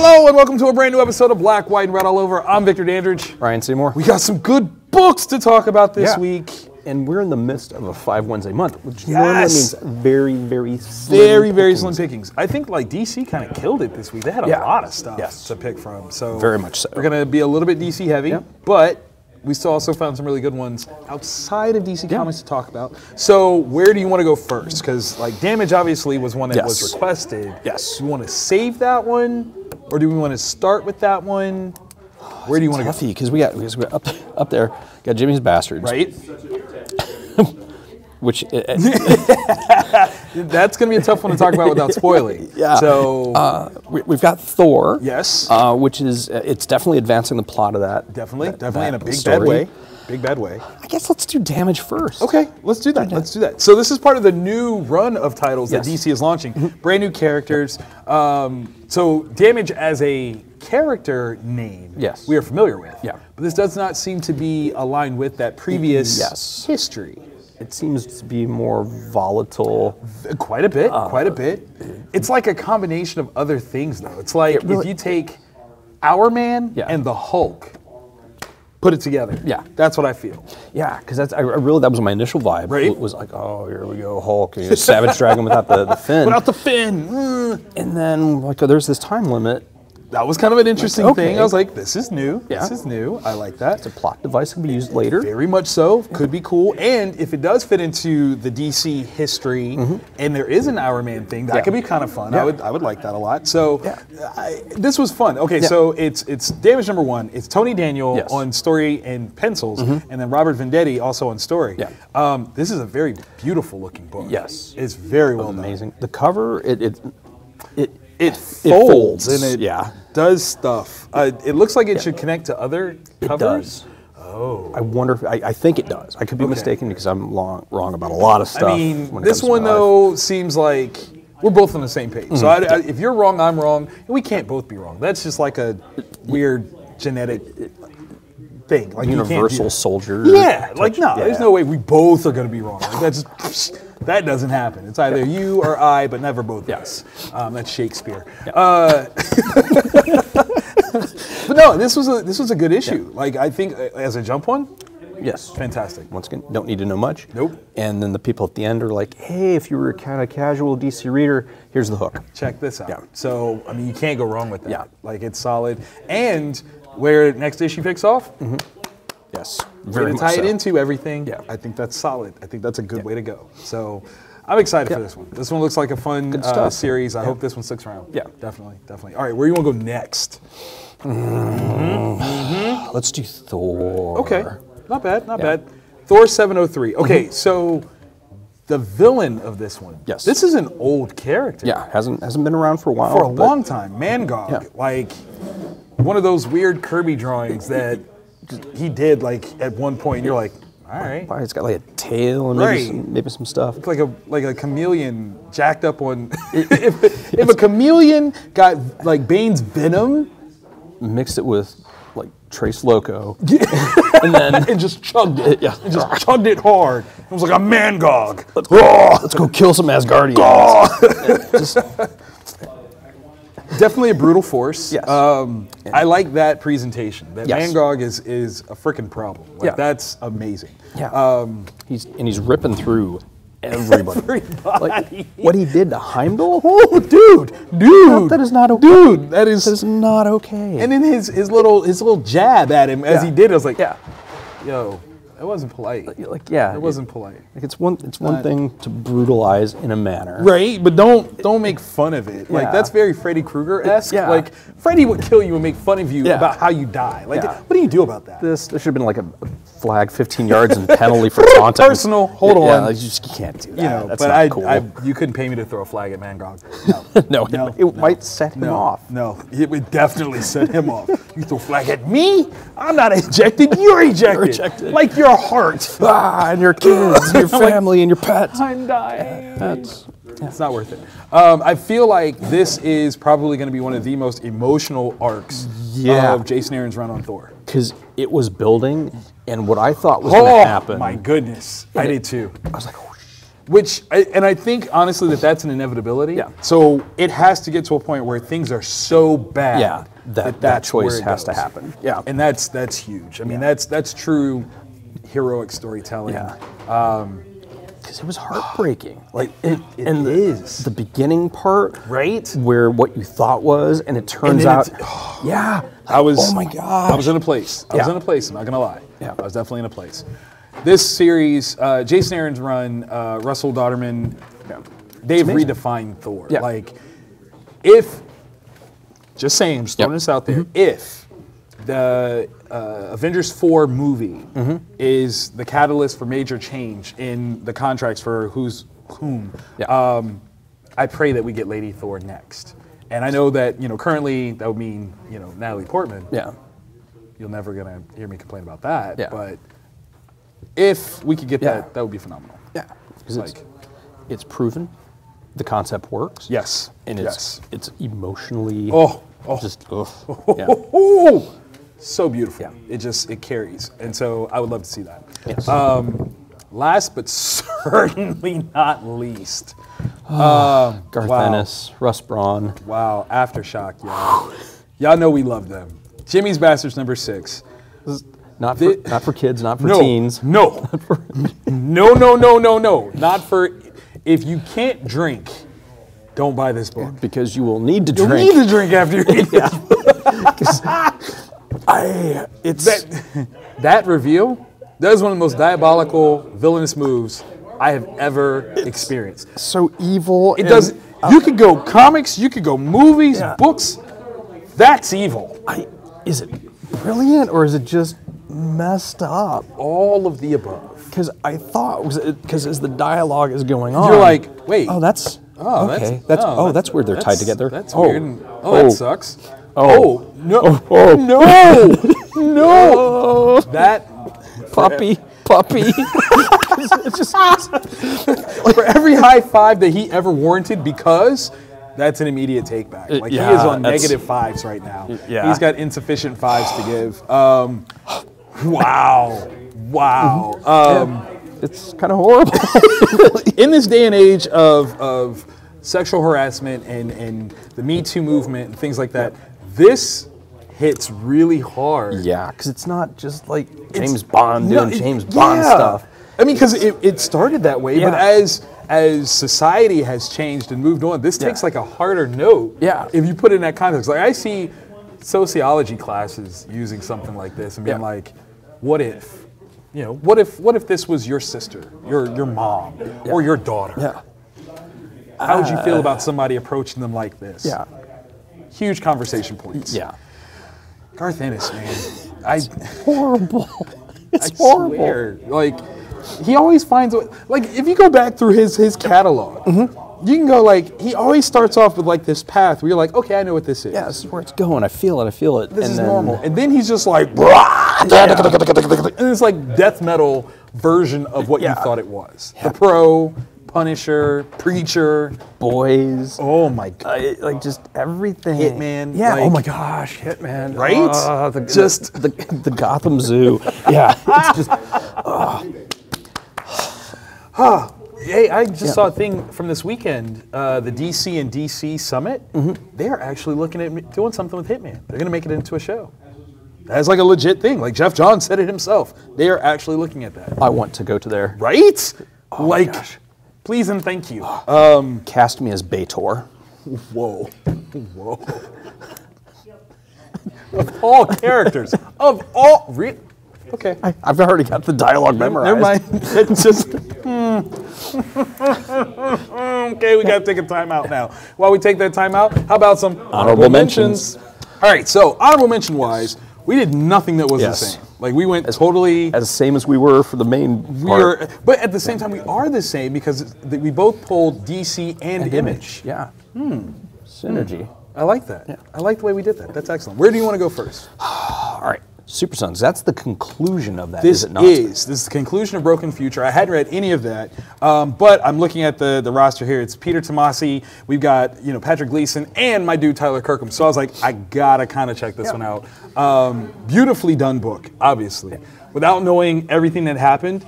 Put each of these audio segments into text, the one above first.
Hello and welcome to a brand new episode of Black, White, and Red All Over. I'm Victor Dandridge. Ryan Seymore. We got some good books to talk about this week. And we're in the midst of a 5 Wednesday month, which normally means very slim pickings. I think like DC kind of killed it this week. They had a lot of stuff to pick from. So very much so. We're going to be a little bit DC heavy, but we still also found some really good ones outside of DC Comics to talk about. So where do you want to go first? Because like Damage obviously was one that was requested. Yes. Do you want to save that one, or do we want to start with that one? Where do you want to go? Because we got up there, got Jimmy's Bastards. Right. Which that's going to be a tough one to talk about without spoiling. So we've got Thor. Yes. Which is it's definitely advancing the plot of that. Definitely in a big story. bad way. Big bad way. I guess let's do Damage first. Okay, let's do that. Let's do that. So this is part of the new run of titles that DC is launching. Brand new characters. So Damage as a character name, we are familiar with. Yeah. But this does not seem to be aligned with that previous history. It seems to be more volatile. Quite a bit, quite a bit. It's like a combination of other things, though. It's like if you take Our Man and the Hulk, put it together. Yeah. That's what I feel. Yeah, because that was my initial vibe. Right. It was like, oh, here we go, Hulk, Savage Dragon without the fin. Without the fin. And then like there's this time limit. That was kind of an interesting thing. I was like, this is new. Yeah. This is new. I like that. It's a plot device that can be used later. Very much so. Could be cool. And if it does fit into the DC history and there is an Our Man thing, that could be kind of fun. I would like that a lot. So this was fun. Okay, so it's Damage number 1. It's Tony Daniel on story and pencils, and then Robert Venditti also on story. Yeah. This is a very beautiful looking book. Yes. It's very well amazing. done. The cover, it folds and it does stuff. It looks like it should connect to other covers. It does. Oh. I wonder if, I think it does. I could be mistaken because I'm wrong about a lot of stuff. I mean, this one though seems like we're both on the same page. So if you're wrong, I'm wrong. And we can't both be wrong. That's just like a weird genetic thing. Like universal soldier. Yeah, like no, there's no way we both are going to be wrong. Like, that's just, that doesn't happen. It's either you or I, but never both of us. That's Shakespeare. But no, this was a good issue. Like I think as a jump one, fantastic. Once again, don't need to know much. Nope. And then the people at the end are like, hey, if you were a kind of casual DC reader, here's the hook. Check this out. Yeah. So I mean, you can't go wrong with that. Yeah. Like it's solid. And where next issue picks off. Yes. Very much tie it into everything. Yeah. I think that's solid. I think that's a good way to go. So I'm excited for this one. This one looks like a fun series. I hope this one sticks around. Yeah. Definitely. All right, where do you want to go next? Let's do Thor. Okay. Not bad, not bad. Thor 703. Okay, so the villain of this one. Yes. This is an old character. Yeah, hasn't been around for a while. For a long time. Mangog. Like one of those weird Kirby drawings that he did like at one point. And you're like, all right. It's got like a tail and maybe some stuff. It's like a chameleon jacked up on. if a chameleon got like Bane's venom, mixed it with like Trace Loco, and just chugged it. And just chugged it hard. It was like a Mangog. Let's go kill some Asgardians. Definitely a brutal force. Yes. I like that presentation. That Mangog is a freaking problem. Like that's amazing. Yeah. He's ripping through everybody. Like what he did to Heimdall? Oh, dude. That is not okay. Dude, that is not okay. And then his little jab at him as he did, I was like, yo, it wasn't polite. It wasn't polite. Like it's one thing to brutalize in a manner, right? But don't make fun of it. Like that's very Freddy Krueger-esque. Like Freddy would kill you and make fun of you about how you die. Like what do you do about that? There should have been like a flag 15 yards and penalty for taunting. Personal. Hold on. Like you can't do that. You know, that's but not cool. you couldn't pay me to throw a flag at Mangog. No, it might set him off. No, it would definitely set him off. You throw a flag at me? I'm not ejected. You're ejected. Like your heart. And your kids, and your family, and your pets. I'm dying. It's not worth it. I feel like this is probably going to be one of the most emotional arcs of Jason Aaron's run on Thor. Because it was building, and what I thought was going to happen. Oh my goodness, I did too. I was like, oh, And I think honestly that's an inevitability. Yeah. So it has to get to a point where things are so bad. Yeah. That choice has to happen. Yeah. And that's huge. I mean, that's true heroic storytelling. Yeah. Because it was heartbreaking. Like it is. The beginning part, right? Where what you thought was, and it turns out, yeah. Oh my gosh. I was in a place. I was in a place. I'm not gonna lie. Yeah. I was definitely in a place. This series, Jason Aaron's run, Russell Dauterman, they've redefined Thor. Yeah. Like, if, just saying, I'm just throwing this out there, if the Avengers 4 movie is the catalyst for major change in the contracts for whom, I pray that we get Lady Thor next. And I know that, currently that would mean, Natalie Portman. Yeah. You're never gonna hear me complain about that. Yeah. But if we could get that would be phenomenal. Yeah. Because it's proven, the concept works. Yes. And it's emotionally just so beautiful. Yeah. It carries. And so I would love to see that. Yes. Last but certainly not least. Garth Ennis, Russ Braun. Wow, Aftershock, y'all. Y'all know we love them. Jimmy's Bastards #6. Not for kids, not for teens. No. No. Not for, if you can't drink, don't buy this book. Because you will need to drink. You'll need to drink after you read this book. That reveal, that is one of the most diabolical, villainous moves I have ever experienced. So evil. It does. You could go comics, you could go movies, books. That's evil. Is it brilliant or is it just messed up? All of the above. Because I thought, because as the dialogue is going on, you're like, wait. That's where they're tied together. That's weird. That sucks. No. No. That puppy. It's just for every high five that he ever warranted, because that's an immediate take back. Like, he is on -5s right now. Yeah. He's got insufficient 5s to give. Wow. It's kind of horrible. In this day and age of sexual harassment and the Me Too movement and things like that, this hits really hard. Yeah, because it's not just like James Bond doing James Bond stuff. I mean, because it started that way, but as society has changed and moved on, this takes like a harder note. Yeah. If you put it in that context, like I see sociology classes using something like this and being like, what if? What if this was your sister, your mom, or your daughter? Yeah. How would you feel about somebody approaching them like this? Yeah. Huge conversation points. Yeah. Garth Ennis, man. It's horrible. It's I horrible. swear. Like, he always finds, like, if you go back through his catalog, you can go, like, he always starts off with, like, this path where you're like, okay, I know what this is. Yeah, this is where it's going. I feel it. This is normal. And then he's just like, and it's like death metal version of what you thought it was. The Pro, Punisher, Preacher, Boys. Oh my God. Like just everything. Hitman. Yeah. Like, oh my gosh, Hitman. Right? The Gotham Zoo. Yeah. It's just. Hey, I just saw a thing from this weekend. The DC and DC Summit. They are actually looking at doing something with Hitman. They're going to make it into a show. That's like a legit thing. Like Jeff Johns said it himself. They are actually looking at that. I want to go to there. Right? Oh like, my gosh. Please and thank you. Cast me as Baitor. Whoa. Of all characters. Of all. Okay. I've already got the dialogue memorized. Never mind. It's just. Okay, we got to take a time out now. While we take that time out, how about some honorable mentions? All right, so honorable mention wise, we did nothing that was the same. Like we went totally as same as we were for the main part. But at the same time, we are the same because we both pulled DC and Image. Yeah. Synergy. I like that. Yeah. I like the way we did that. That's excellent. Where do you want to go first? All right. Super Sons. That's the conclusion of that. This is it not? This is the conclusion of Broken Future. I hadn't read any of that, but I'm looking at the roster here. It's Peter Tomasi. We've got Patrick Gleason and my dude Tyler Kirkham. So I was like, I gotta kind of check this one out. Beautifully done book, obviously. Without knowing everything that happened,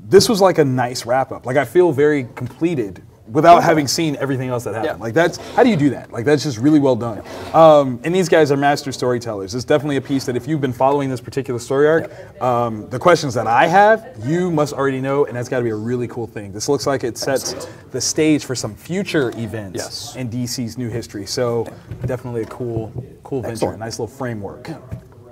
this was like a nice wrap up. Like I feel very completed without having seen everything else that happened. Yeah. Like that's, how do you do that? Like that's just really well done. And these guys are master storytellers. It's definitely a piece that if you've been following this particular story arc, the questions that I have, you must already know, and that's gotta be a really cool thing. This looks like it sets the stage for some future events in DC's new history. So definitely a cool venture, a nice little framework.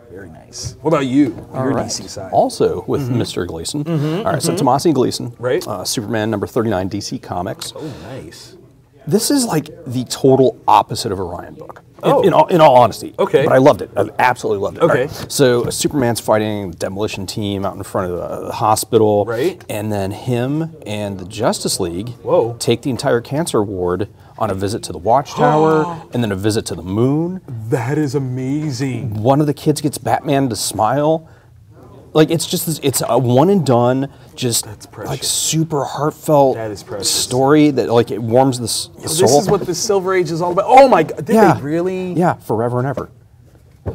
Very nice. What about you on your DC side? Also with Mr. Gleason. All right, so Tomasi Gleason, right? Superman number 39, DC Comics. Oh, nice. This is like the total opposite of a Ryan book. Oh. In all honesty. Okay. But I loved it. I absolutely loved it. Okay. Right. So Superman's fighting the demolition team out in front of the hospital. Right. And then him and the Justice League take the entire cancer ward on a visit to the Watchtower and then a visit to the moon. That is amazing. One of the kids gets Batman to smile. Like it's just this, it's a one and done, just like super heartfelt story that like it warms the soul. This is what the Silver Age is all about. Oh my God! Did they really? Yeah, forever and ever.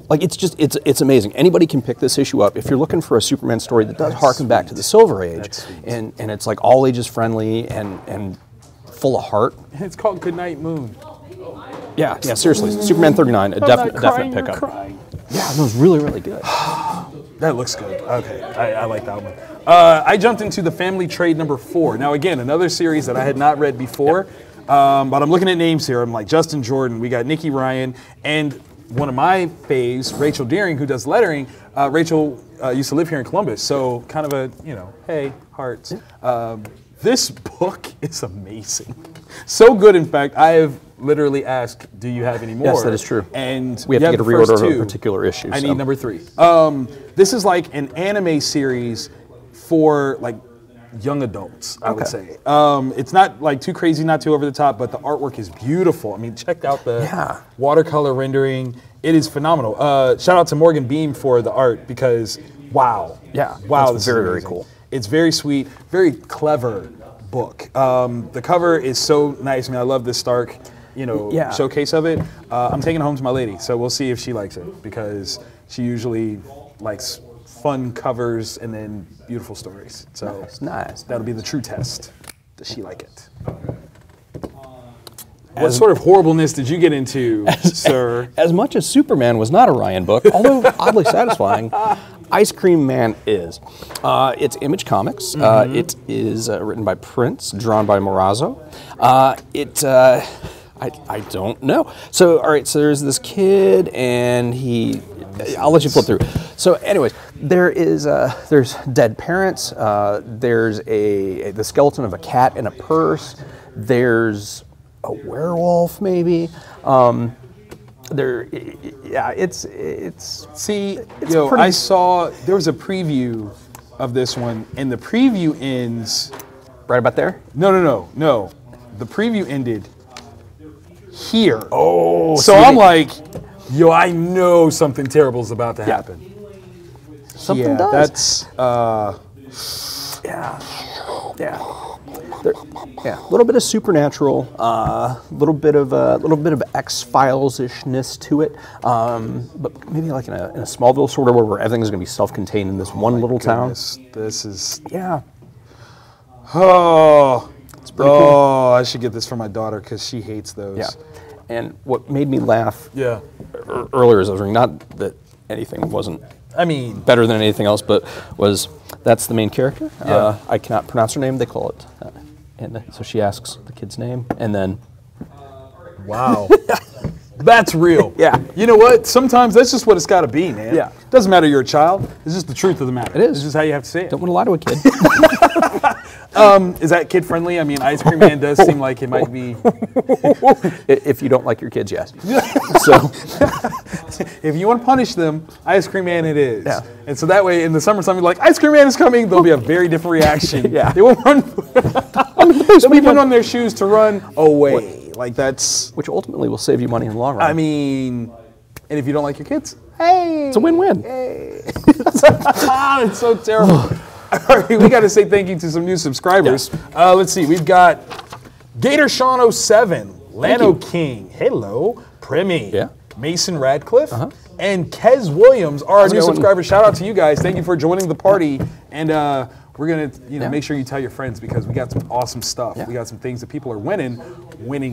Like it's just it's amazing. Anybody can pick this issue up if you're looking for a Superman story that does harken back to the Silver Age, and it's like all ages friendly and full of heart. It's called Goodnight Moon. Yeah, seriously, Superman 39, a definite pickup. Yeah, that was really good. That looks good. Okay, I like that one. I jumped into the Family Trade number 4. Now again, another series that I had not read before, but I'm looking at names here. I'm like Justin Jordan, we got Nikki Ryan, and one of my faves, Rachel Deering, who does lettering. Rachel used to live here in Columbus, so kind of a, hey, hearts. This book is amazing. So good, in fact, I have literally asked, do you have any more? Yes, that is true. And we have to get a reorder of a particular issue. I need number 3. This is like an anime series for like young adults, I would say. It's not like too crazy, not too over the top, but the artwork is beautiful. I mean, check out the watercolor rendering. It is phenomenal. Shout out to Morgan Beam for the art because, wow. Yeah, wow, it's very cool. It's very sweet, very clever book. The cover is so nice. I mean, I love this Stark, showcase of it. I'm taking it home to my lady, so we'll see if she likes it because she usually likes fun covers and then beautiful stories. So nice. That'll be the true test. Does she like it? What sort of horribleness did you get into, sir? As much as Superman was not a Ryan book, although oddly satisfying, Ice Cream Man is. It's Image Comics. It is written by Prince, drawn by Morazzo. I don't know. So, all right, so there's this kid, and I'll let you flip through. So, anyways, there's dead parents. There's the skeleton of a cat in a purse. There's a werewolf, maybe. I saw there was a preview of this one, and the preview ends right about there. No. The preview ended here. Oh, so I'm like, I know something terrible is about to happen. Something does. That's a little bit of supernatural, a little bit of X-Files-ishness to it, but maybe like in a Smallville sort of where everything's going to be self-contained in this one little town. This is it's pretty cool. I should get this for my daughter because she hates those. Yeah, and what made me laugh earlier as I was reading, not that anything wasn't better than anything else, but that's the main character. I cannot pronounce her name. They call it. And so she asks the kid's name, and then... Wow. That's real. Yeah. You know what? Sometimes that's just what it's got to be, man. Yeah. Doesn't matter you're a child. It's just the truth of the matter. It is. It's just how you have to say it. Don't want to lie to a kid. Is that kid-friendly? I mean, Ice Cream Man does seem like it might be... If you don't like your kids, yes. So, if you want to punish them, Ice Cream Man it is. Yeah. And so that way, in the summertime, you're like, Ice Cream Man is coming, there'll be a very different reaction. Yeah. They won't run... They'll be putting on their shoes to run away. Like that's... Which ultimately will save you money in the long run. I mean, and if you don't like your kids, hey! It's a win-win. Hey. It's so terrible. All right, we got to say thank you to some new subscribers. Let's see, we've got Gator Sean 07, Lano King, hello, Primi, Mason Radcliffe, and Kez Williams are our new subscribers. Shout out to you guys. Thank you for joining the party. And we're gonna make sure you tell your friends because we got some awesome stuff. We got some things that people are winning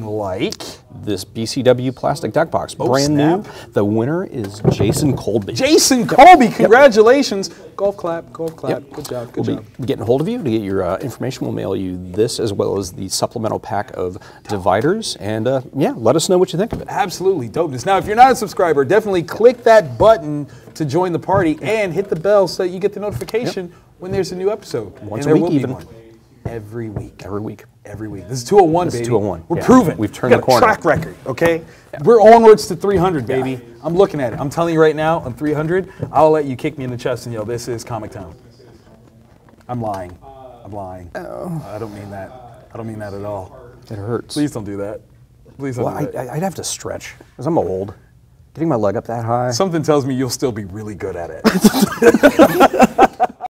like this BCW plastic deck box, brand new. The winner is Jason Colby. Jason Colby, congratulations! Golf clap, golf clap. Good job, good job. We'll be getting a hold of you to get your information. We'll mail you this as well as the supplemental pack of dividers, and yeah, let us know what you think of it. Absolutely dopeness. Now, if you're not a subscriber, definitely click that button to join the party and hit the bell so that you get the notification when there's a new episode. Once a week even. Every week. Every week. Every week. This is 201, baby. This is 201. We're proven. We've turned the corner. Track record, okay? Yeah. We're onwards to 300, baby. Yeah. I'm looking at it. I'm telling you right now, on 300, I'll let you kick me in the chest and yell, this is Comic Town. I'm lying. I'm lying. Oh. I don't mean that. I don't mean that at all. It hurts. Please don't do that. Please don't do that. I'd have to stretch, because I'm old. Getting my leg up that high. Something tells me you'll still be really good at it.